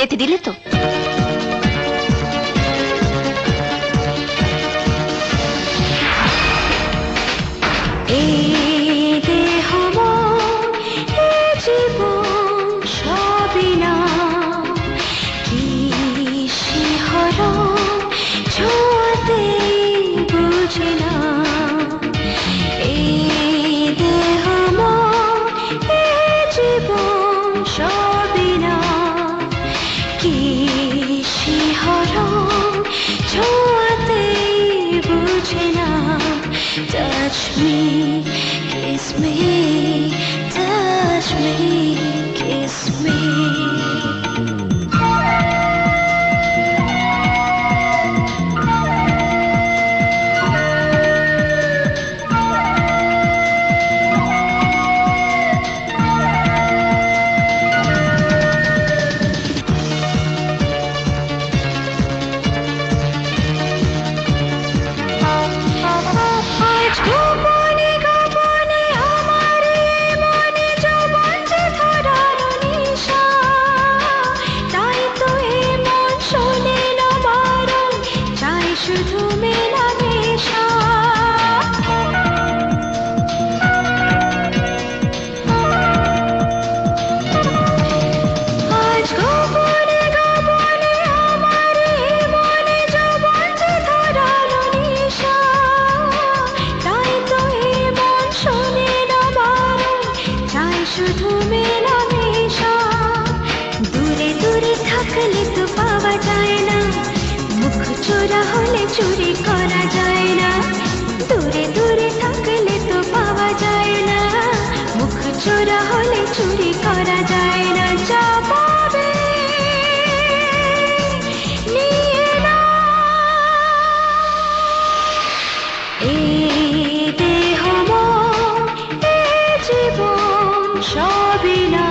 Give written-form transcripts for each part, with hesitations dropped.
যেতে দিলে তো? Touch me, kiss me, touch me, kiss me. শুধু মেলামেশা, দূরে দূরে থাকলে তো পাওয়া যায় না, মুখ চোরা হলে চুরি করা যায় না। দূরে দূরে থাকলে তো পাওয়া যায় না, মুখ চোরা হলে চুরি করা যায় না। যা পাবে নিয়ে নাও, এই দেহ মন এই জীবন সবই না,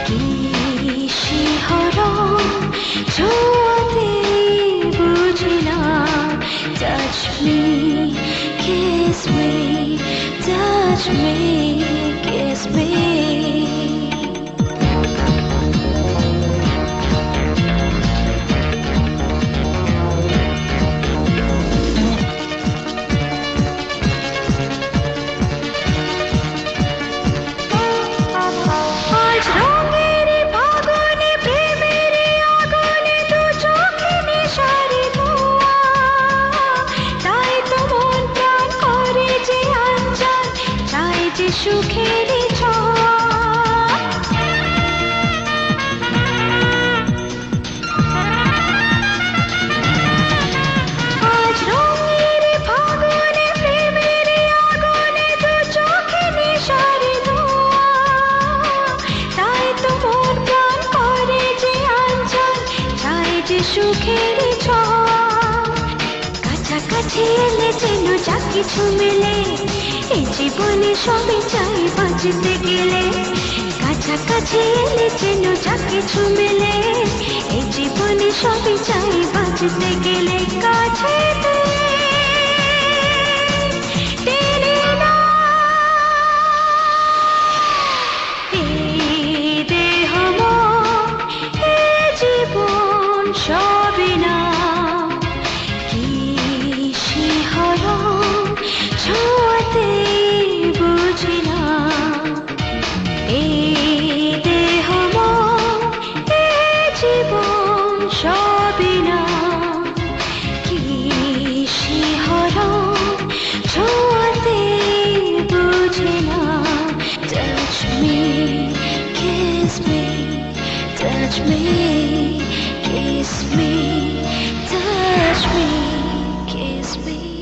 কি শিহরণ ছোঁয়াতে বুঝি না। Touch me, kiss me, touch me, kiss me. সুখের আজ রঙের ফাগুনে প্রেমের আগুনে দু চোখে নেশার ধোঁয়া, তাই তো মন প্রাণ করে যে আঞ্চল, চাই যে সুখের ছোঁয়া। কাছাকাছি এলে যেন যা কিছু মেলে, এই জীবনে সবই চাই বাঁচতে গেলে। কাছাকাছি এলে যেন যা কিছু মেলে, এই জীবনে সবই চাই বাঁচতে গেলে। কাছেতে টেনে নাও, এই দেহ মন এই জীবন সবই না, কি শিহরণ ছোঁয়াতে বুঝি না। এই দেহ মন এই জীবন সবই না, কি শিহরণ ছোঁয়াতে বুঝি না। Touch me, kiss me, touch me, kiss me, touch me, kiss me.